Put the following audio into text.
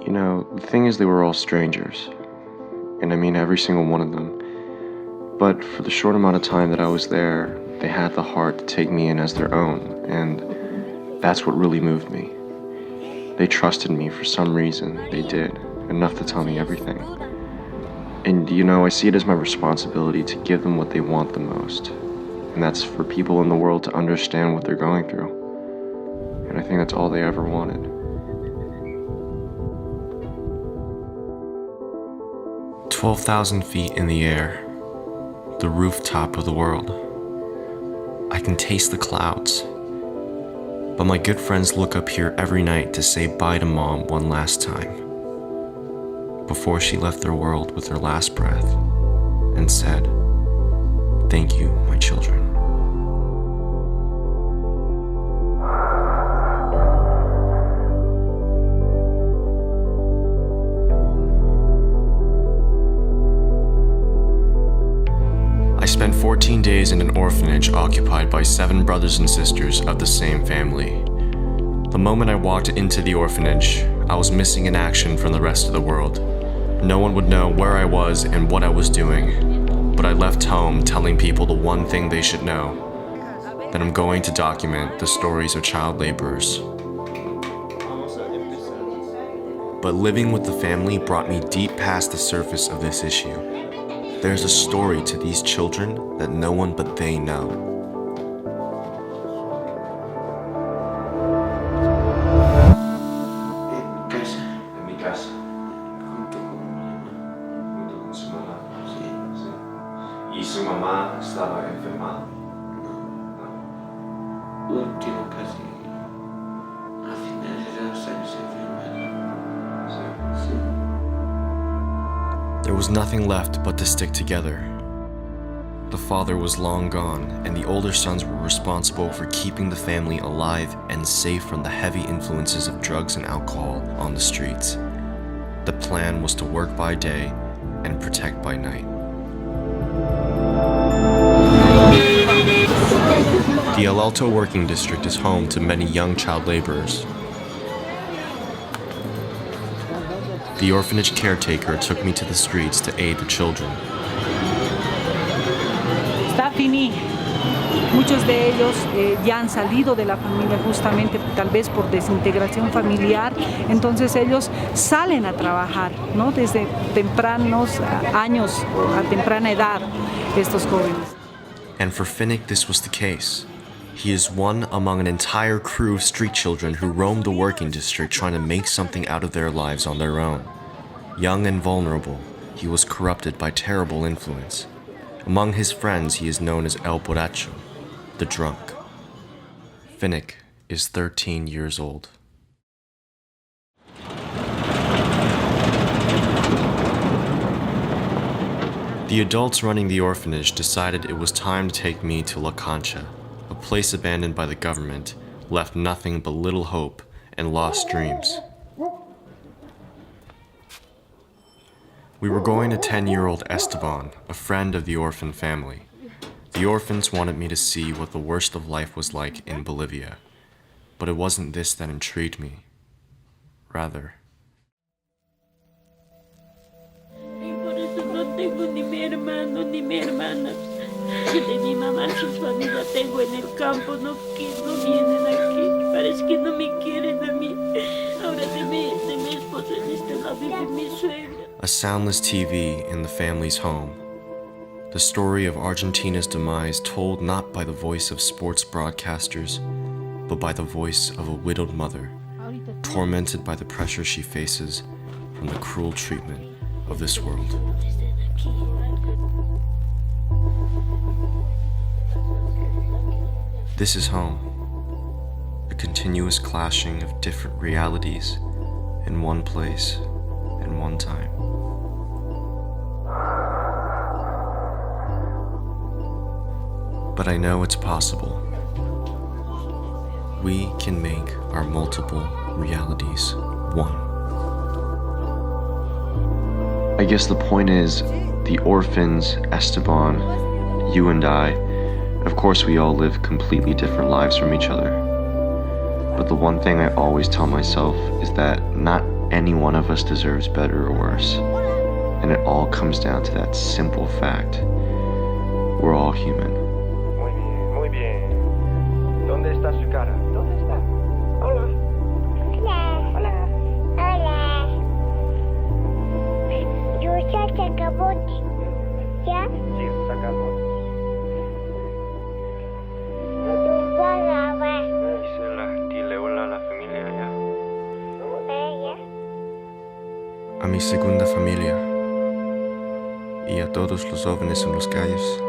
You know, the thing is, they were all strangers. And I mean every single one of them. But for the short amount of time that I was there, they had the heart to take me in as their own, and that's what really moved me. They trusted me for some reason, they did, enough to tell me everything. And you know, I see it as my responsibility to give them what they want the most, and that's for people in the world to understand what they're going through. And I think that's all they ever wanted. "12,000 feet in the air, the rooftop of the world. I can taste the clouds. But my good friends look up here every night to say bye to Mom one last time, before she left their world with her last breath and said, 'Thank you, my children.'" I spent 14 days in an orphanage occupied by 7 brothers and sisters of the same family. The moment I walked into the orphanage, I was missing in action from the rest of the world. No one would know where I was and what I was doing, but I left home telling people the one thing they should know, that I'm going to document the stories of child laborers. But living with the family brought me deep past the surface of this issue. There's a story to these children that no one but they know. En mi casa. Junto con su mamá. Sí. ¿Y su mamá estaba enferma? No. Último casi. A finales de los años enferma. Sí. There was nothing left but to stick together. The father was long gone, and the older sons were responsible for keeping the family alive and safe from the heavy influences of drugs and alcohol on the streets. The plan was to work by day and protect by night. The El Alto working district is home to many young child laborers. The orphanage caretaker took me to the streets to aid the children. Está fini. Muchos de ellos ya han salido de la familia justamente tal vez por desintegración familiar, entonces ellos salen a trabajar, ¿no? Desde tempranos años o a temprana edad estos jóvenes. And for Finnick, this was the case. He is one among an entire crew of street children who roamed the working district trying to make something out of their lives on their own. Young and vulnerable, he was corrupted by terrible influence. Among his friends, he is known as El Borracho, the drunk. Finnick is 13 years old. The adults running the orphanage decided it was time to take me to La Concha, a place abandoned by the government, left nothing but little hope and lost dreams. We were going to 10-year-old Esteban, a friend of the orphan family. The orphans wanted me to see what the worst of life was like in Bolivia. But it wasn't this that intrigued me. Rather, Por eso no tengo ni mi hermano ni mi hermana. De mi mamá, sus familias tengo en el campo, no vienen aquí. Parece que no me quieren a mí. Ahora de mi esposo en este lado vive mi suegra. a soundless TV in the family's home. The story of Argentina's demise told not by the voice of sports broadcasters, but by the voice of a widowed mother, tormented by the pressure she faces from the cruel treatment of this world. This is home, a continuous clashing of different realities in one place and one time. But I know it's possible. We can make our multiple realities one. I guess the point is, the orphans, Esteban, you and I, of course we all live completely different lives from each other. But the one thing I always tell myself is that not any one of us deserves better or worse. And it all comes down to that simple fact. We're all human. Muy bien, muy bien. ¿Dónde está su cara? ¿Dónde está? Hola. Hola. Hola. Hola. Yo ya se acabó. ¿Ya? Sí, sacamos. Tú vas a grabar. Gisela, dile hola a la familia ya. ¿Ya? A mi segunda familia y a todos los jóvenes en los calles.